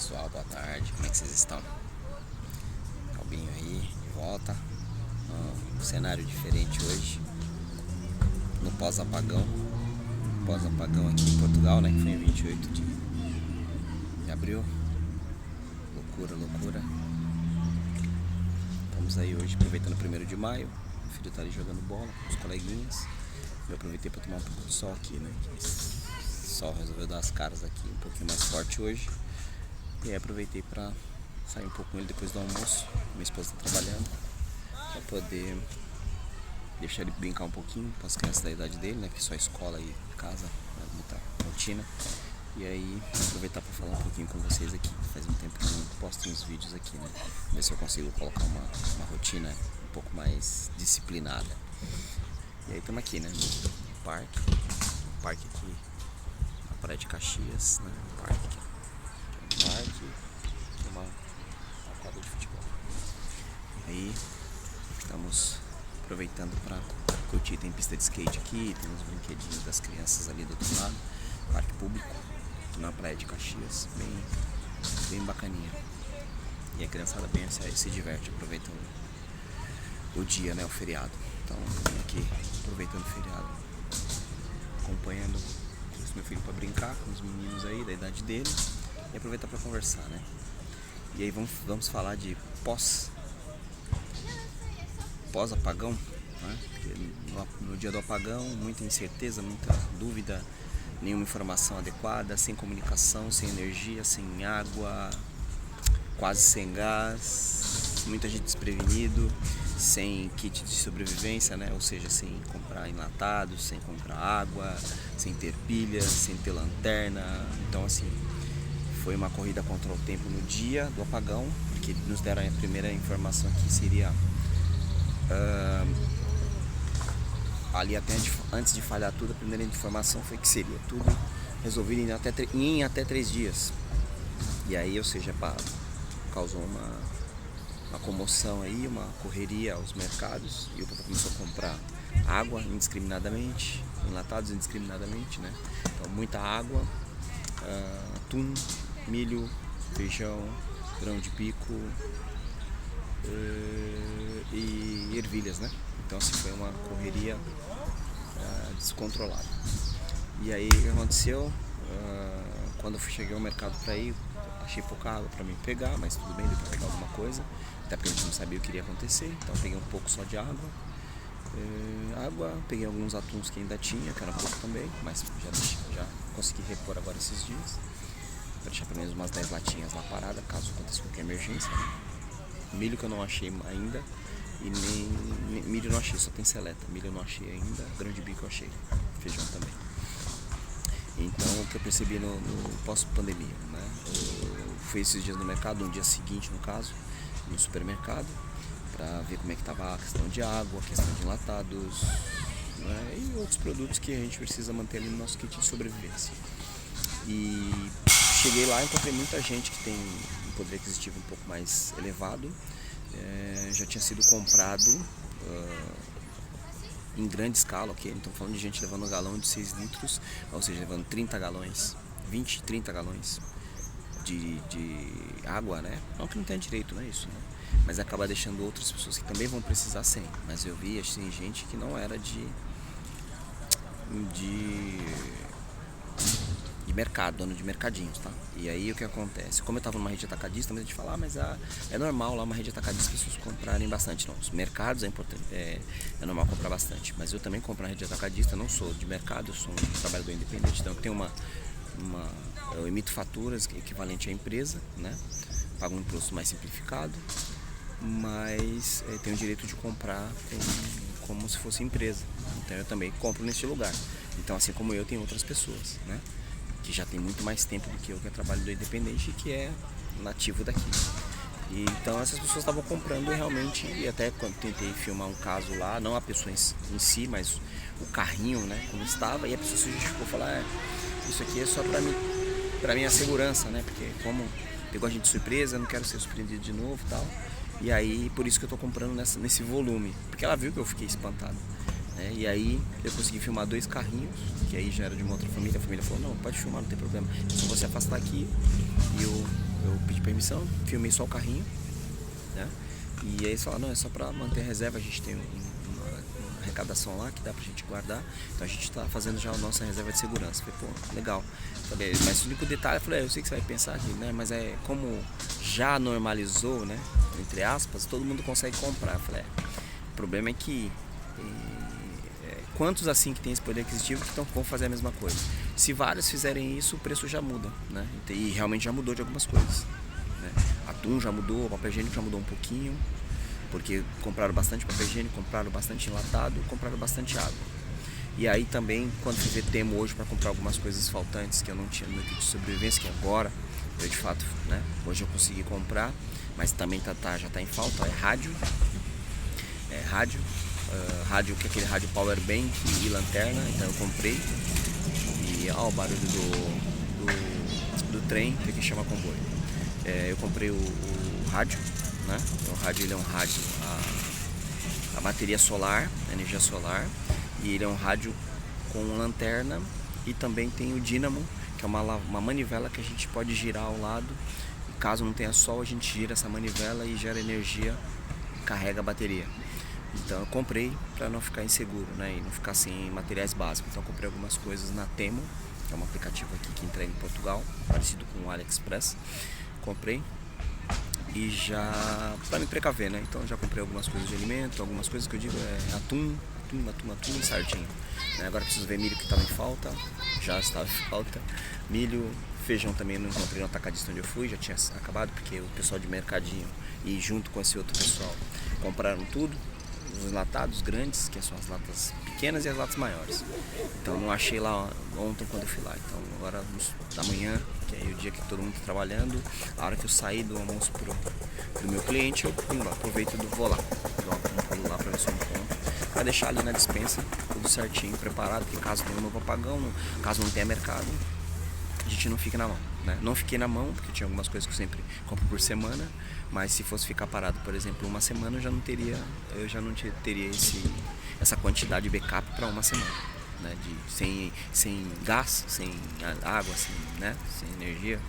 pessoal, boa tarde, como é que vocês estão? Calbinho aí, de volta. Um cenário diferente hoje, no pós-apagão. Pós-apagão aqui em Portugal, né? Que foi em 28 de abril. Loucura, loucura. Estamos aí hoje aproveitando o 1º de maio. O filho tá ali jogando bola com os coleguinhas. Eu aproveitei para tomar um pouco de sol aqui, né? O sol resolveu dar as caras aqui um pouquinho mais forte hoje. E aí aproveitei para sair um pouco com ele depois do almoço. Minha esposa tá trabalhando, para poder deixar ele brincar um pouquinho com as crianças da idade dele, né? Que só escola e casa, né? Muita rotina. E aí aproveitar para falar um pouquinho com vocês aqui. Faz um tempo que eu não posto uns vídeos aqui, né? Ver se eu consigo colocar uma rotina um pouco mais disciplinada. E aí estamos aqui, né? No parque. Um parque aqui na Praia de Caxias, né? Um parque aqui. Uma quadra de futebol. E aí estamos aproveitando para curtir. Tem pista de skate aqui, tem uns brinquedinhos das crianças ali do outro lado. Parque público na Praia de Caxias, bem bacaninha. E a criançada bem se diverte aproveitando o dia, né, o feriado. Então vim aqui aproveitando o feriado, acompanhando meu filho para brincar com os meninos aí da idade dele e aproveitar para conversar, né? E aí vamos falar de pós-apagão, né? Porque no dia do apagão, muita incerteza, muita dúvida, nenhuma informação adequada, sem comunicação, sem energia, sem água, quase sem gás, muita gente desprevenido, sem kit de sobrevivência, né? Ou seja, sem comprar enlatados, sem comprar água, sem ter pilhas, sem ter lanterna. Então, assim, foi uma corrida contra o tempo no dia do apagão, porque nos deram a primeira informação que seria ali até antes de falhar tudo, a primeira informação foi que seria tudo resolvido em até 3 dias. E aí, ou seja, causou uma comoção aí, uma correria aos mercados, e o povo começou a comprar água indiscriminadamente, enlatados indiscriminadamente, né? Então muita água, atum, milho, feijão, grão de bico e ervilhas, né? Então assim, foi uma correria descontrolada. E aí o que aconteceu? Quando eu cheguei ao mercado para ir, achei pouca água para mim pegar, mas tudo bem, deu para pegar alguma coisa, até porque a gente não sabia o que iria acontecer. Então peguei um pouco só de água, peguei alguns atuns que ainda tinha, que era pouco também, mas já consegui repor agora esses dias, para deixar pelo menos umas 10 latinhas lá parada, caso aconteça qualquer emergência. Milho que eu não achei ainda, e nem milho eu não achei, só tem seleta. Milho eu não achei ainda, grão de bico eu achei, feijão também. Então o que eu percebi no pós-pandemia, né? Eu fui esses dias no mercado, um dia seguinte no caso, no supermercado, para ver como é que estava a questão de água, a questão de enlatados, né? E outros produtos que a gente precisa manter ali no nosso kit de sobrevivência. E cheguei lá e encontrei muita gente que tem um poder aquisitivo um pouco mais elevado, já tinha sido comprado em grande escala, ok? Então falando de gente levando um galão de 6 litros, ou seja, levando 30 galões, 20, 30 galões de água, né? Não que não tenha direito, não é isso, né? Mas acaba deixando outras pessoas que também vão precisar sem. Mas eu vi, assim, gente que não era de mercado, dono de mercadinhos, tá? E aí o que acontece? Como eu tava numa rede atacadista, mas a gente fala, mas é normal lá uma rede atacadista as pessoas comprarem bastante. Não, os mercados é importante, é normal comprar bastante, mas eu também compro na rede atacadista, não sou de mercado, eu sou um trabalhador independente, então eu tenho eu emito faturas equivalente à empresa, né? Pago um imposto mais simplificado, mas tenho o direito de comprar como se fosse empresa. Então eu também compro neste lugar. Então, assim como eu, tem outras pessoas, né? Que já tem muito mais tempo do que eu, que é trabalhador independente e que é nativo daqui. E, então essas pessoas estavam comprando realmente, e até quando tentei filmar um caso lá, não a pessoa em si, mas o carrinho, né, como estava, e a pessoa se justificou, falar, isso aqui é só pra minha segurança, né, porque como pegou a gente de surpresa, eu não quero ser surpreendido de novo e tal. E aí, por isso que eu tô comprando nesse volume, porque ela viu que eu fiquei espantado. E aí eu consegui filmar 2 carrinhos, que aí já era de uma outra família. A família falou, não, pode filmar, não tem problema, é só você afastar aqui e eu pedi permissão, filmei só o carrinho, né? E aí eles falaram, não, é só pra manter a reserva, a gente tem uma arrecadação lá que dá pra gente guardar, então a gente tá fazendo já a nossa reserva de segurança. Falei, pô, legal. Falei, mas o único detalhe, eu falei, eu sei que você vai pensar aqui, né? Mas é como já normalizou, né? Entre aspas, todo mundo consegue comprar. Eu falei, o problema é que quantos assim que tem esse poder aquisitivo que vão fazer a mesma coisa? Se vários fizerem isso, o preço já muda, né? E realmente já mudou de algumas coisas, né? Atum já mudou, papel higiênico já mudou um pouquinho, porque compraram bastante papel higiênico, compraram bastante enlatado, compraram bastante água. E aí também, quando fui ver Temo hoje para comprar algumas coisas faltantes que eu não tinha no meu kit de sobrevivência, que agora eu de fato, né? Hoje eu consegui comprar, mas também já tá em falta, rádio, que é aquele rádio power bank e lanterna, então eu comprei. E ó, o barulho do trem, que aqui chama comboio. Eu comprei o rádio, né? O rádio, ele é um rádio a bateria solar, a energia solar, e ele é um rádio com lanterna, e também tem o dínamo, que é uma manivela que a gente pode girar ao lado, e caso não tenha sol a gente gira essa manivela e gera energia, carrega a bateria. Então eu comprei para não ficar inseguro, né? E não ficar sem materiais básicos. Então eu comprei algumas coisas na Temo, que é um aplicativo aqui que entrega em Portugal, parecido com o AliExpress. Comprei e já para me precaver, né? Então já comprei algumas coisas de alimento, algumas coisas que eu digo atum e sardinha. Agora preciso ver milho que estava em falta, já estava em falta. Milho, feijão também não encontrei no atacadista onde eu fui, já tinha acabado porque o pessoal de mercadinho e junto com esse outro pessoal compraram tudo. Os enlatados grandes, que são as latas pequenas e as latas maiores. Então não achei lá ontem quando eu fui lá. Então agora da manhã, que é o dia que todo mundo está trabalhando, a hora que eu sair do almoço do meu cliente, eu vim lá, aproveito e vou lá. Dou um pulo lá para ver se eu encontro. Para deixar ali na despensa, tudo certinho, preparado, porque caso tenha um novo apagão, caso não tenha mercado, a gente não fica na mão, né? Não fiquei na mão, porque tinha algumas coisas que eu sempre compro por semana, mas se fosse ficar parado, por exemplo, uma semana, eu já não teria essa quantidade de backup para uma semana, né? Sem gás, sem água, né? Sem energia,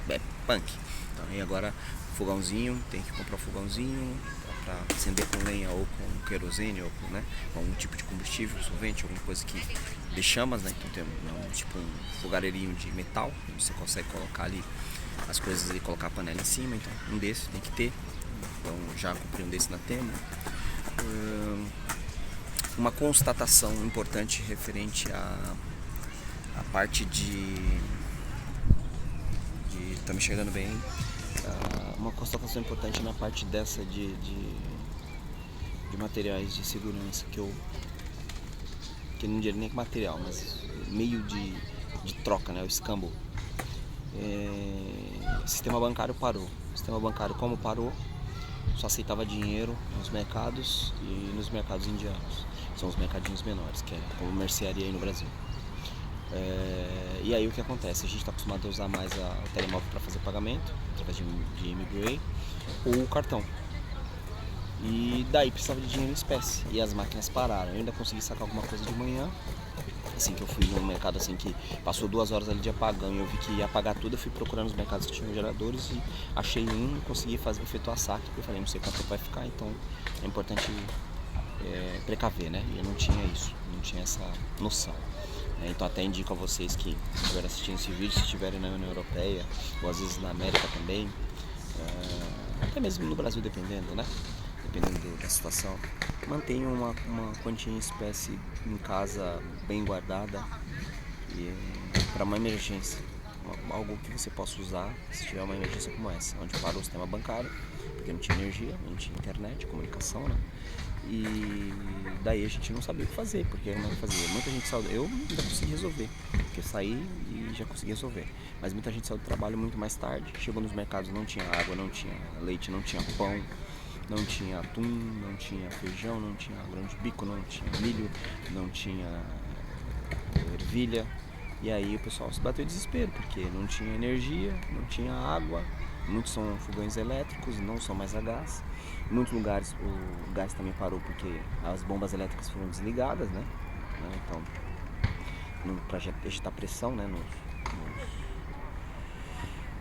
é punk. Então, e agora fogãozinho, tem que comprar um fogãozinho para acender com lenha ou com querosene ou com algum tipo de combustível, solvente, alguma coisa que dê chamas, né? Então tem tipo um fogareirinho de metal, onde você consegue colocar ali as coisas e colocar a panela em cima, então um desses tem que ter. Então já comprei um desse na Temo. Uma constatação importante referente à parte de tá me chegando bem. Uma constatação importante na parte dessa de materiais de segurança que não diria nem que material, mas meio de troca, né? O escambo. O sistema bancário parou. O sistema bancário, como parou, só aceitava dinheiro nos mercados e nos mercados indianos. São os mercadinhos menores, que é como mercearia aí no Brasil. E aí o que acontece? A gente está acostumado a usar mais o telemóvel para fazer pagamento, através de MBWay, ou o cartão. E daí precisava de dinheiro em espécie, e as máquinas pararam. Eu ainda consegui sacar alguma coisa de manhã, assim que eu fui no mercado, assim que passou 2 horas ali de apagão e eu vi que ia apagar tudo, eu fui procurando os mercados que tinham geradores e achei um e consegui efetuar saque, porque eu falei, não sei quanto tempo vai ficar, então é importante precaver, né? E eu não tinha isso, não tinha essa noção. Então até indico a vocês que estiverem assistindo esse vídeo, se estiverem na União Europeia, ou às vezes na América também, até mesmo no Brasil, dependendo, né? Dependendo da situação, mantenha uma quantia em espécie em casa bem guardada para uma emergência, algo que você possa usar se tiver uma emergência como essa, onde parou o sistema bancário, porque não tinha energia, não tinha internet, comunicação, né? E daí a gente não sabia o que fazer, porque como é que fazia? Muita gente saiu, eu ainda consegui resolver, porque eu saí e já consegui resolver, mas muita gente saiu do trabalho muito mais tarde, chegou nos mercados, não tinha água, não tinha leite, não tinha pão, não tinha atum, não tinha feijão, não tinha grão de bico, não tinha milho, não tinha ervilha. E aí o pessoal se bateu em desespero, porque não tinha energia, não tinha água. Muitos são fogões elétricos, não são mais a gás. Em muitos lugares o gás também parou porque as bombas elétricas foram desligadas, né? Então, para evitar pressão, né,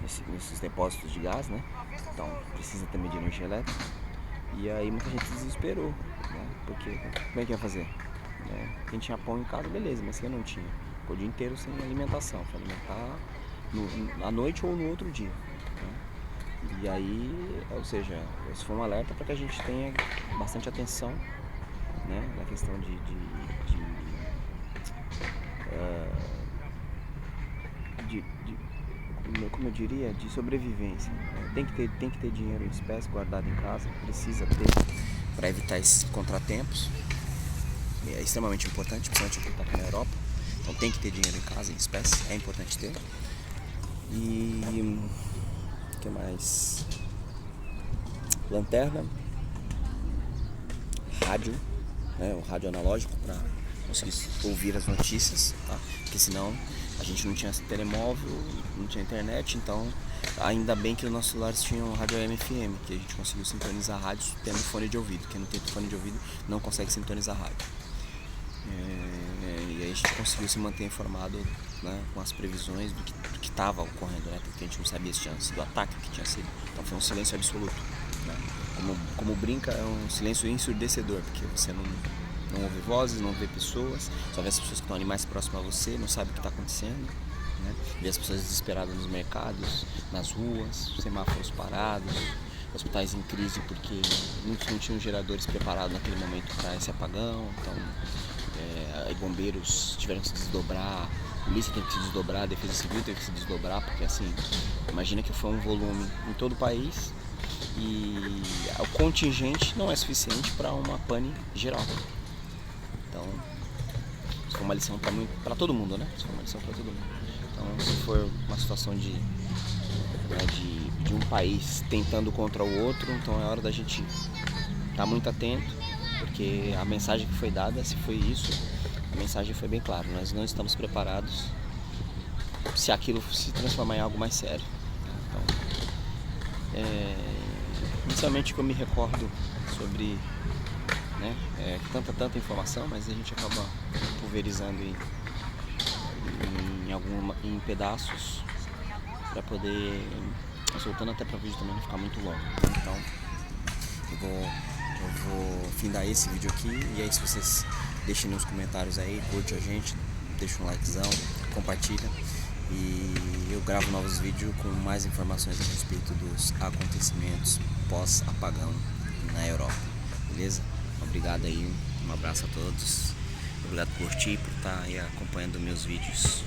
nos nesses depósitos de gás, né? Então precisa também de energia elétrica. E aí muita gente se desesperou, né? Porque como é que ia fazer? Quem tinha pão em casa, beleza, mas quem não tinha? Ficou o dia inteiro sem alimentação, foi alimentar à noite ou no outro dia, né? E aí, ou seja, esse foi um alerta para que a gente tenha bastante atenção, né, na questão como eu diria, de sobrevivência. Tem que ter dinheiro em espécie guardado em casa, precisa ter para evitar esses contratempos. É extremamente importante, principalmente aqui está aqui na Europa. Então tem que ter dinheiro em casa, em espécie, é importante ter. E o que mais? Lanterna, rádio, né? O rádio analógico para conseguir ouvir as notícias, tá? Porque senão a gente não tinha telemóvel, não tinha internet, então ainda bem que os nossos celulares tinham rádio AM FM, que a gente conseguiu sintonizar rádios tendo fone de ouvido. Quem não tem fone de ouvido não consegue sintonizar rádio. E aí a gente conseguiu se manter informado, né, com as previsões do que estava ocorrendo, né, porque a gente não sabia se tinha sido ataque, o que tinha sido. Então foi um silêncio absoluto, né? Como brinca, é um silêncio ensurdecedor, porque você não ouve vozes, não vê pessoas, só vê as pessoas que estão ali mais próximas a você, não sabe o que está acontecendo, né? Vê as pessoas desesperadas nos mercados, nas ruas, semáforos parados, hospitais em crise porque muitos não tinham geradores preparados naquele momento para esse apagão. Então aí bombeiros tiveram que se desdobrar, a polícia teve que se desdobrar, a defesa civil teve que se desdobrar, porque assim, imagina que foi um volume em todo o país e o contingente não é suficiente para uma pane geral. Então, isso foi uma lição para todo mundo, né? Isso foi uma lição para todo mundo. Então, se for uma situação de um país tentando contra o outro, então é hora da gente estar muito atento, porque a mensagem que foi dada, se foi isso, a mensagem foi bem clara: nós não estamos preparados se aquilo se transformar em algo mais sério. Então, inicialmente que eu me recordo sobre, né, tanta informação, mas a gente acaba pulverizando em pedaços para poder soltando até para o vídeo também não ficar muito longo. Então eu vou findar esse vídeo aqui, e aí se vocês deixem nos comentários aí, curte a gente, deixa um likezão, compartilha, e eu gravo novos vídeos com mais informações a respeito dos acontecimentos pós-apagão na Europa, beleza? Obrigado aí, um abraço a todos, obrigado por curtir, por estar aí acompanhando meus vídeos.